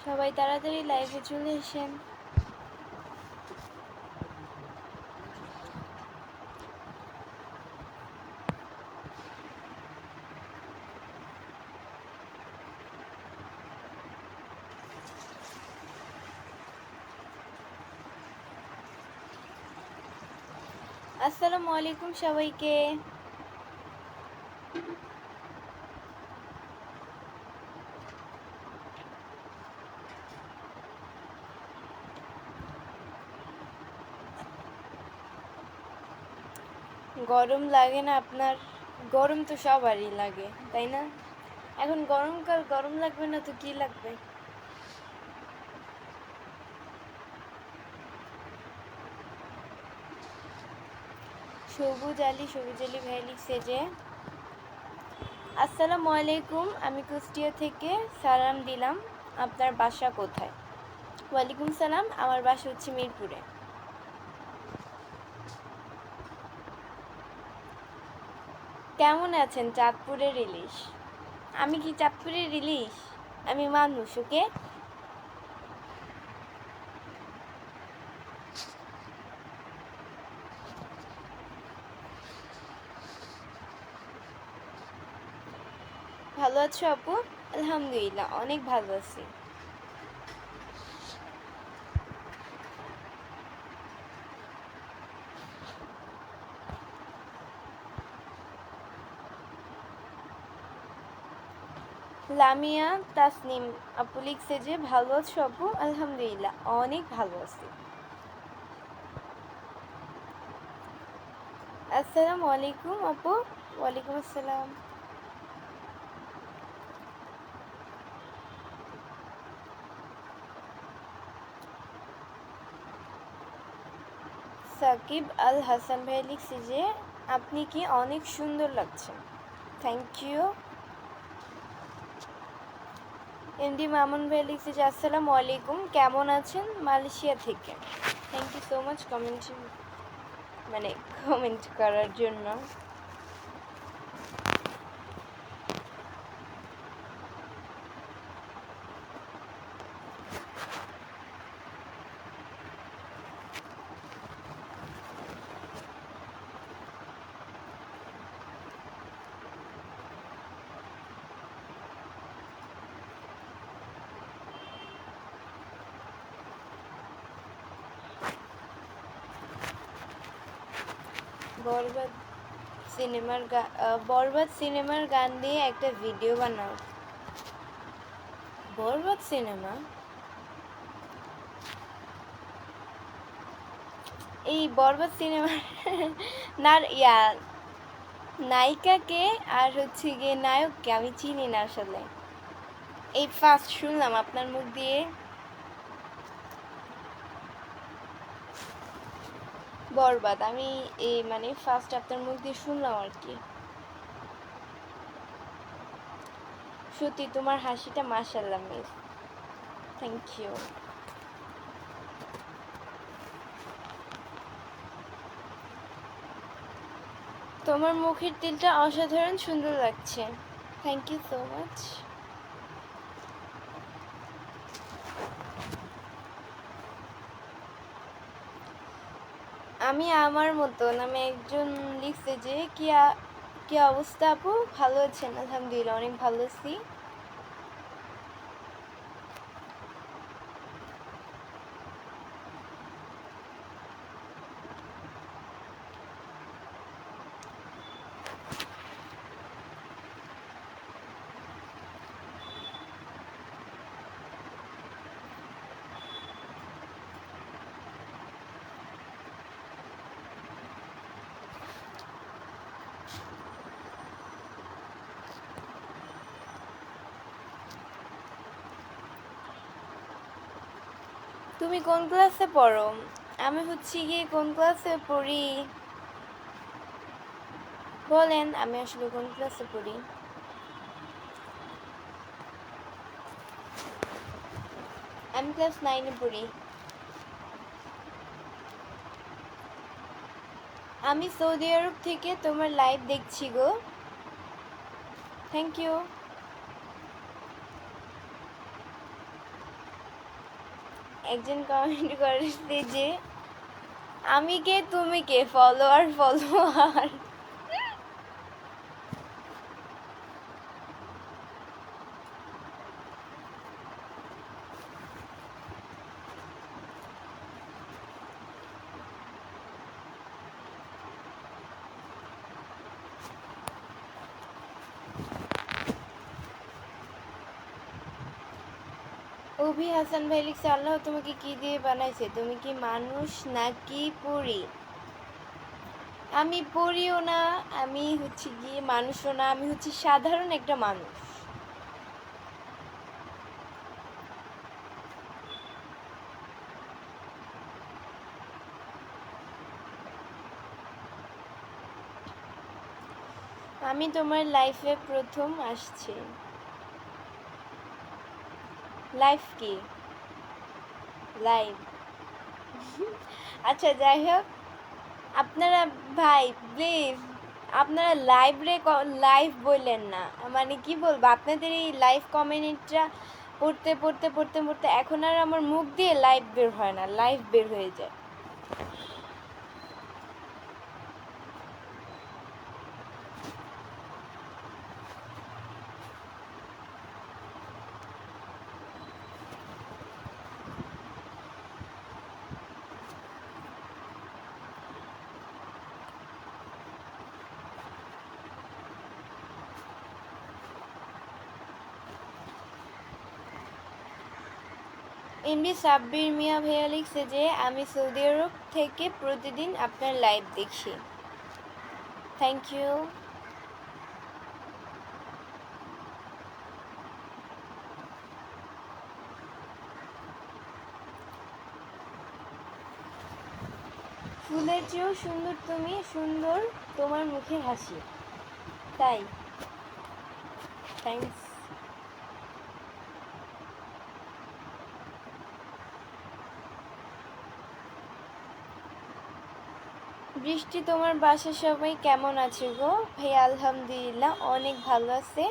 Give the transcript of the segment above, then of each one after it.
সবাই তাড়াতাড়ি লাইভে চলে এসেন। আসসালামু আলাইকুম সবাইকে। গরম লাগে না আপনার? গরম তো সবারই লাগে, তাই না? এখন গরমকাল, গরম লাগবে না তো কি লাগবে? সবুজ আলী ভাই লিখছে যে আসসালামু আলাইকুম, আমি কুষ্টিয়া থেকে সালাম দিলাম, আপনার বাসা কোথায়? ওয়ালাইকুম সালাম, আমার বাসা হচ্ছে মিরপুরে। কেমন আছেন চাঁদপুরের ইলিশ? আমি কি চাঁদপুরের ইলিশ? আমি মানুষ, ওকে? ভালো আছো আপু? আলহামদুলিল্লাহ, অনেক ভালো আছি। লামিয়া তাসনিম আপু লিখছে যে ভালো আছো আপু? আলহামদুলিল্লাহ, অনেক ভালো আছি। আসসালামু আলাইকুম আপু। ওয়ালাইকুম আসসালাম। সাকিব আল হাসান ভাই লিখছে যে আপনি কি অনেক সুন্দর লাগছে। Thank you. এমডি মামুন ভাই লিখছে যে আসসালামু আলাইকুম, কেমন আছেন? মালয়েশিয়া থেকে। Thank you so much comment করার জন্য। বরবাদ সিনেমার গান দিয়ে একটা ভিডিও বানাও। বরবাদ সিনেমা? এই বরবাদ সিনেমার নায়িকাকে আর হচ্ছে গিয়ে নায়ককে আমি চিনি না আসলে। এই ফার্স্ট শুনলাম আপনার মুখ দিয়ে। বরবাদ আমি এই ফার্স্ট আপনার মুখ দিয়ে শুনলাম আর কি। সত্যি তোমার হাসিটা মাশাআল্লাহ মিস। Thank you. তোমার মুখের তিলটা অসাধারণ সুন্দর লাগছে। Thank you so much. আমি আমার মতন, আমি একজন লিখছে যে কি অবস্থা আপু, ভালো আছেন? আলহামদুলিল্লাহ, অনেক ভালো আছি। তুমি কোন ক্লাসে পড়ো? আমি হচ্ছে গিয়ে কোন ক্লাসে পড়ি বলেন, আমি আসলে কোন ক্লাসে পড়ি? আমি ক্লাস 9-এ পড়ি। আমি সৌদি আরব থেকে তোমার লাইভ দেখছি গো। Thank you. একজন কমেন্ট করেছে যে আমি কে তুমি কে, ফলোয়ার ফলোয়ার। অভি হাসান ভাই লিখছে আল্লাহ তোমাকে কি দিয়ে বানাইছে, তুমি কি মানুষ নাকি পরী? আমি পরীও না, আমি হচ্ছে গিয়ে মানুষও না, আমি হচ্ছে সাধারণ একটা মানুষ। আমি তোমার লাইফে প্রথম আসছি। লাইফ কি? লাইভ। আচ্ছা যাই হোক, আপনারা ভাই প্লিজ আপনারা লাইভ বললেন না, মানে কি বলবো, আপনাদের এই লাইভ কমেন্টটা পড়তে পড়তে পড়তে পড়তে এখন আর আমার মুখ দিয়ে লাইভ বের হয় না, লাইভ বের হয়ে যায়। এমডি সাব্বির মিয়া ভাইয়া লিখছে যে আমি সৌদি আরব থেকে প্রতিদিন আপনার লাইভ দেখি। Thank you. ফুলের চেয়েও সুন্দর তুমি, সুন্দর তোমার মুখের হাসি। তাই? থ্যাংকস। বৃষ্টি তোমার বাসার সবাই কেমন আছে গো? ভাই আলহামদুলিল্লাহ অনেক ভালো আছে।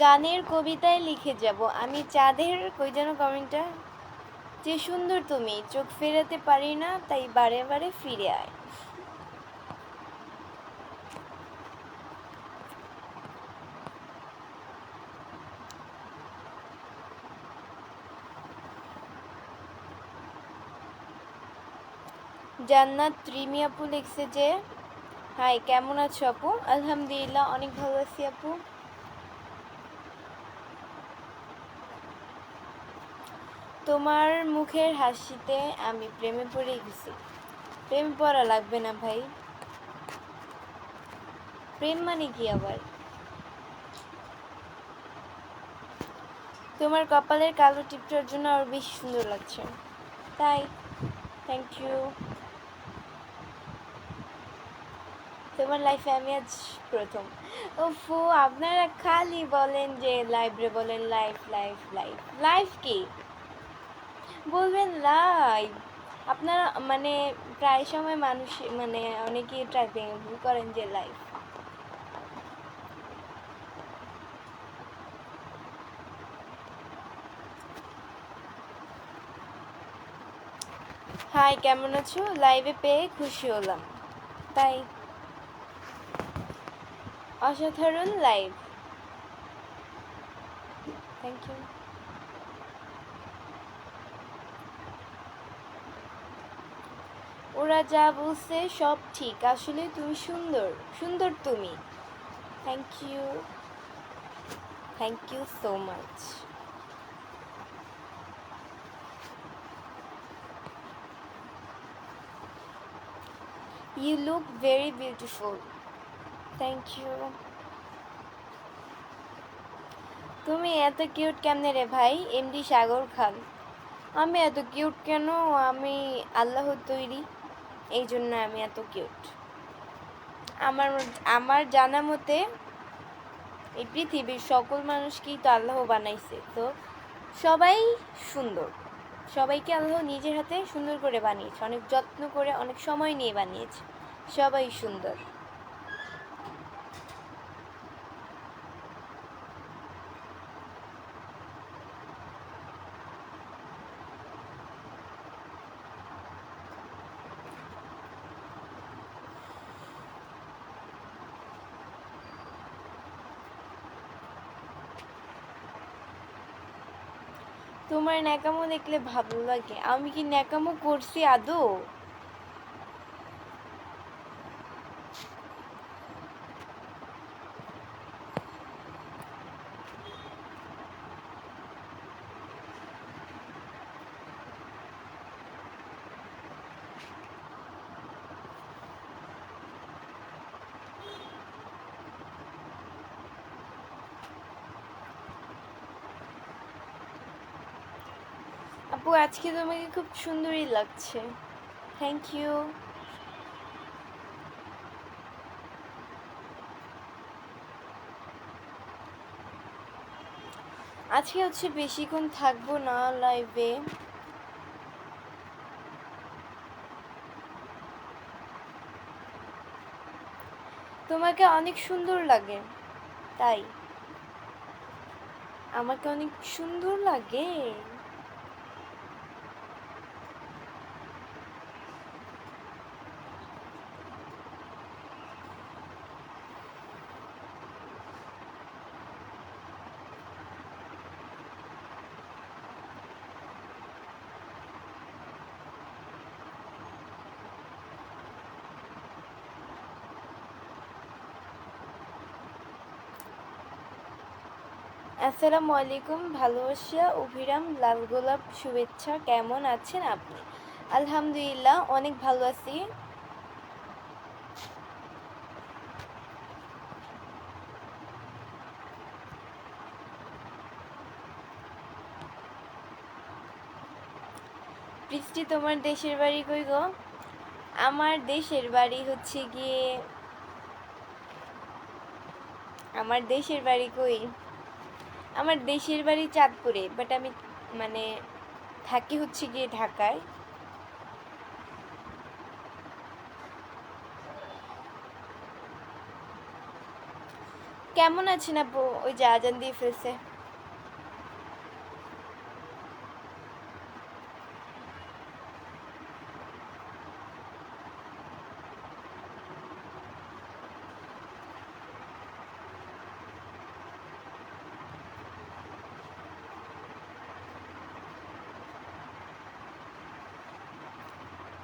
গানের কবিতায় লিখে যাব আমি চাঁদের, কই যেন কমেন্টটা, যে সুন্দর তুমি চোখ ফেরাতে পারি না তাই বারে বারে ফিরে আয়। জান্নাত রিমি আপু লিখছে যে হাই কেমন আছো আপু? আলহামদুলিল্লাহ অনেক ভালো আছি আপু। তোমার মুখের হাসিতে আমি প্রেমে পড়ে গেছি। প্রেমে পড়া লাগবে না ভাই, প্রেম মানে কি আবার? তোমার কপালের কালো টিপটার জন্য আরো বেশি সুন্দর লাগছে। তাই? Thank you. তোমার লাইফে আমি আজ প্রথম। ওফো আপনারা খালি বলেন যে লাইভে বলেন লাইফ লাইফ লাইফ, লাইফ কি বলবেন? লাইভ। আপনারা মানে প্রায় সময় মানুষ মানে অনেকেই টাইপিং ভুল করেন যে লাইভ। হাই কেমন আছো? লাইভে পেয়ে খুশি হলাম। তাই? অসাধারণ লাইভ। Thank you. ওরা যা বলছে সব ঠিক, আসলে তুমি সুন্দর, সুন্দর তুমি। Thank you, thank you so much. You look very beautiful. Thank you. তুমি এত কিউট কেমনে রে ভাই? এমডি সাগর খান। আমি এত কিউট কেন? আমি আল্লাহর তৈরি, এই জন্য আমি এত কিউট। আমার আমার জানা মতে এই পৃথিবীর সকল মানুষকেই তো আল্লাহ বানাইছে, তো সবাই সুন্দর। সবাইকে আল্লাহ নিজের হাতে সুন্দর করে বানিয়েছে, অনেক যত্ন করে, অনেক সময় নিয়ে বানিয়েছে। সবাই সুন্দর। তোমার ন্যাকামো দেখলে ভালো লাগে। আমি কি ন্যাকামো করছি আদৌ? আপু আজকে তোমাকে খুব সুন্দরই লাগছে। Thank you. আজকে হচ্ছে বেশিক্ষণ থাকবো না লাইভে। তোমাকে অনেক সুন্দর লাগে, তাই আমাকে অনেক সুন্দর লাগে। আসসালামু আলাইকুম, ভালোবাসা অভিরাম, লাল গোলাপ শুভেচ্ছা। কেমন আছেন আপনি? আলহামদুলিল্লাহ, অনেক ভালো আছি। বৃষ্টি, তোমার দেশের বাড়ি কই গো? আমার দেশের বাড়ি হচ্ছে গিয়ে, আমার দেশের বাড়ি কই, আমার দেশের বাড়ি চাঁদপুরে, বাট আমি মানে থাকি হচ্ছে গিয়ে ঢাকায়। কেমন আছেন আপু? ওই যে আজান দিয়ে ফেলছে।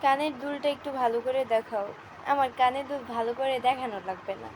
কানের দুলটা একটু ভালো করে দেখাও। আমার কানের দুল ভালো করে দেখানো লাগবে না।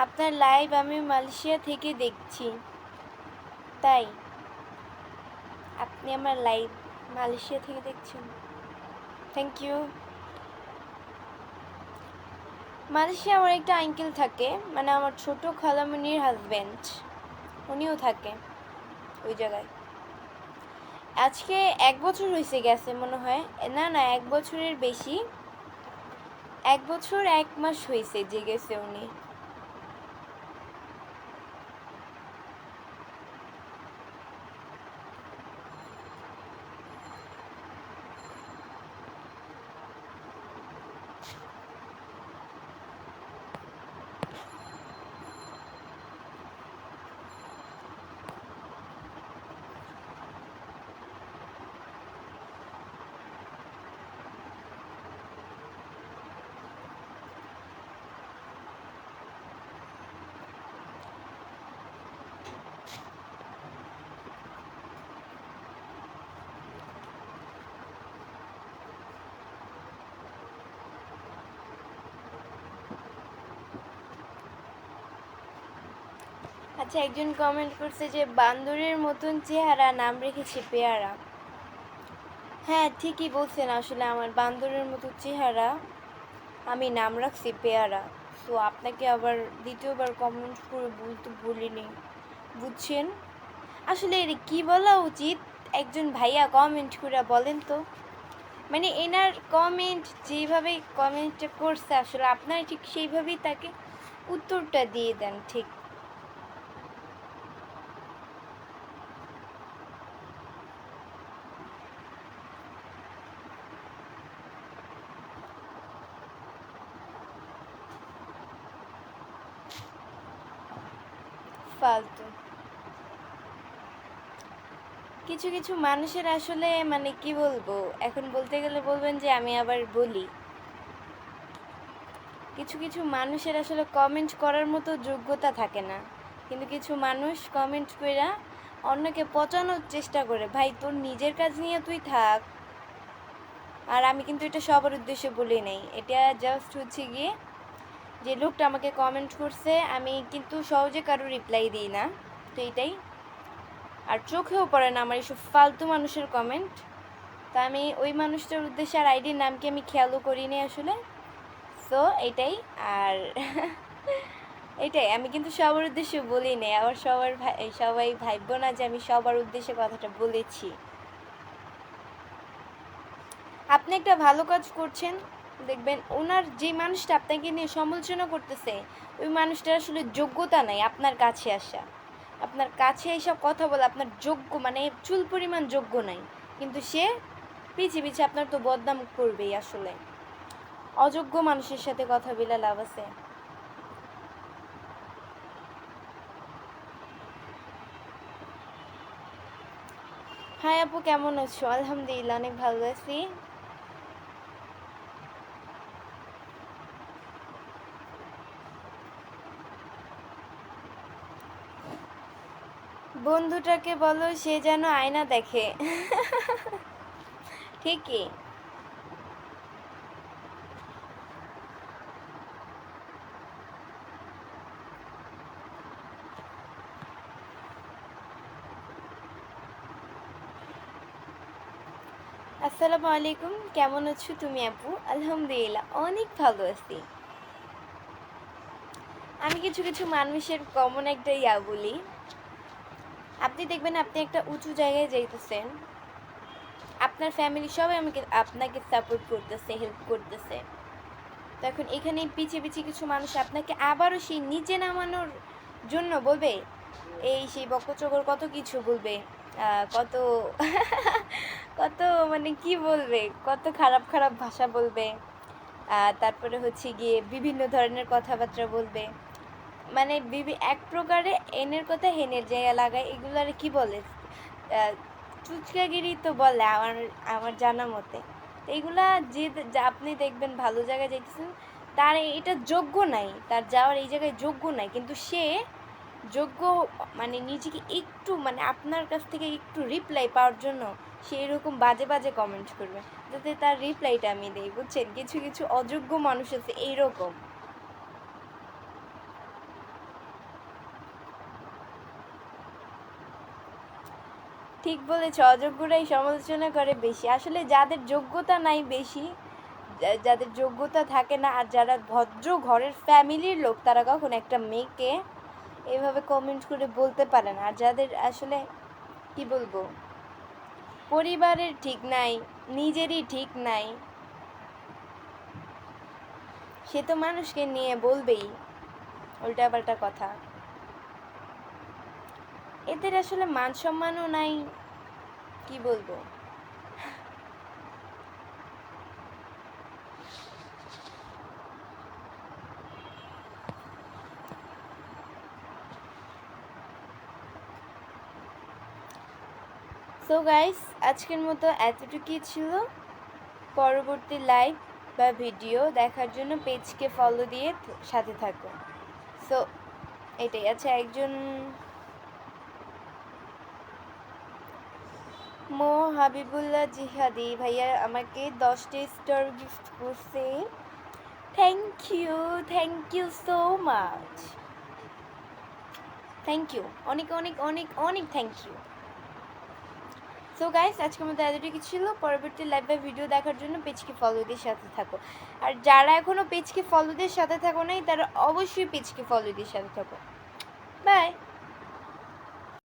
আপনার লাইভ আমি মালয়েশিয়া থেকে দেখছি। তাই আপনি আমার লাইভ মালয়েশিয়া থেকে দেখছেন? Thank you. মালয়েশিয়া আমার একটা আঙ্কেল থাকে, মানে আমার ছোট খালামণির হাজব্যান্ড, উনিও থাকে ওই জায়গায়। আজকে 1 বছর হয়েছে গেছে মনে হয়। না না, 1 বছরের বেশি, 1 বছর 1 মাস হয়েছে যে গেছে উনি। আচ্ছা, একজন কমেন্ট করছে যে বান্দরের মতন চেহারা, নাম রেখেছে পেয়ারা। হ্যাঁ, ঠিকই বলছেন। আসলে আমার বান্দরের মতো চেহারা, আমি নাম রাখছি পেয়ারা। তো আপনাকে আবার দ্বিতীয়বার কমেন্ট করে বলতে বলিনি, বুঝছেন? আসলে এর কি বলা উচিত? একজন ভাইয়া কমেন্ট করে বলেন তো। মানে এনার কমেন্ট যেভাবে কমেন্টটা করছে, আসলে আপনারা ঠিক সেইভাবেই তাকে উত্তরটা দিয়ে দেন ঠিক। ফালতু কিছু কিছু মানুষের আসলে মানে কি বলবো, এখন বলতে গেলে বলবেন যে আমি আবার বলি। কিছু কিছু মানুষের আসলে কমেন্ট করার মতো যোগ্যতা থাকে না, কিন্তু কিছু মানুষ কমেন্ট কইরা অন্যকে পচানোর চেষ্টা করে। ভাই, তোর নিজের কাজ নিয়ে তুই থাক। আর আমি কিন্তু এটা সবার উদ্দেশ্যে বলি নাই, এটা জাস্ট হচ্ছে গিয়ে যে লোকটা আমাকে কমেন্ট করছে, আমি কিন্তু সহজে কারো রিপ্লাই দিই না, তো এটাই। আর চোখেও পড়ে না আমার এইসব ফালতু মানুষের কমেন্ট। তা আমি ওই মানুষটার উদ্দেশ্যে আর আইডির নাম কি আমি খেয়ালও করিনি আসলে। সো এটাই। আর এটাই, আমি কিন্তু সবার উদ্দেশ্যে বলি নাই, আবার সবাই ভাববো না যে আমি সবার উদ্দেশ্যে কথাটা বলেছি। আপনি একটা ভালো কাজ করছেন, দেখবেন ওনার যে মানুষটা আপনাকে নিয়ে সমালোচনা করতেছে, ওই মানুষটার আসলে যোগ্যতা নাই আপনার কাছে আসা। আপনার কাছে এসব কথা বলে আপনার যোগ্য মানে চুল পরিমাণ যোগ্য নাই, কিন্তু সে পিছে পিছে আপনার তো বদনাম করবেই আসলে। অযোগ্য মানুষের সাথে কথা বলে লাভ আছে? হাই আপু, কেমন আছো? আলহামদুলিল্লাহ, অনেক ভালো আছি। বন্ধুটাকে বলো সে যেন আয়না দেখে। ঠিকই। আসসালামু আলাইকুম, কেমন আছো তুমি আপু? আলহামদুলিল্লাহ, অনেক ভালো আছি। আমি কিছু কিছু মানুষের কমন একটা বলি। আপনি দেখবেন আপনি একটা উঁচু জায়গায় যাইতেছেন, আপনার ফ্যামিলি সবাই আপনাকে সাপোর্ট করতেছে, হেল্প করতেছে। তো এখন এখানে পিছিয়ে পিছিয়ে কিছু মানুষ আপনাকে আবারও সেই নিচে নামানোর জন্য বলবে, এই সেই বকচকর কত কিছু বলবে, কত কত মানে কি বলবে, কত খারাপ খারাপ ভাষা বলবে। তারপরে হচ্ছে গিয়ে বিভিন্ন ধরনের কথাবার্তা বলবে। মানে এক প্রকারে এনের কথা হেনের জায়গা লাগায়, এগুলার কি বলে, চুচকাগিরি তো বলে আমার আমার জানা মতে। তো এগুলা আপনি দেখবেন ভালো জায়গায় যাইতেছেন, তার এটা যোগ্য নাই, তার যাওয়ার এই জায়গায় যোগ্য নাই, কিন্তু সে যোগ্য মানে নিজেকে একটু মানে আপনার কাছ থেকে একটু রিপ্লাই পাওয়ার জন্য সে এরকম বাজে বাজে কমেন্ট করবে, যাতে তার রিপ্লাইটা আমি দেই, বুঝছেন? কিছু কিছু অযোগ্য মানুষ আছে এইরকম। ঠিক বলেছ, অযোগ্যরাই সমালোচনা করে বেশি। আসলে যাদের যোগ্যতা নাই বেশি, যাদের যোগ্যতা থাকে না, আর যারা ভদ্র ঘরের ফ্যামিলির লোক, তারা কখনো একটা মেয়েকে এভাবে কমেন্ট করে বলতে পারে না। আর যাদের আসলে কি বলবো, পরিবারের ঠিক নাই, নিজেরই ঠিক নাই, সে তো মানুষকে নিয়ে বলবেই উল্টাপাল্টা কথা। এদের আসলে মান সম্মানও নাই, কি বলবো। সো গাইস, আজকের মতো এতটুকুই ছিল। পরবর্তী লাইভ বা ভিডিও দেখার জন্য পেজকে ফলো দিয়ে সাথে থাকো। সো এটাই। আচ্ছা, একজন হাবিবুল্লাহ জিহাদি ভাইয়া আমাকে 10টি স্টার গিফট করছে। Thank you, thank you so much, thank you, অনেক অনেক অনেক অনেক থ্যাংক ইউ। সো গাইস, আজকের মধ্যে এতটুকু ছিল। পরবর্তী লাইভ বা ভিডিও দেখার জন্য পেজকে ফলো দিয়ে সাথে থাকো। আর যারা এখনও পেজকে ফলো দিয়ে সাথে থাকো নাই, তারা অবশ্যই পেজকে ফলো দিয়ে সাথে থাকো। বাই।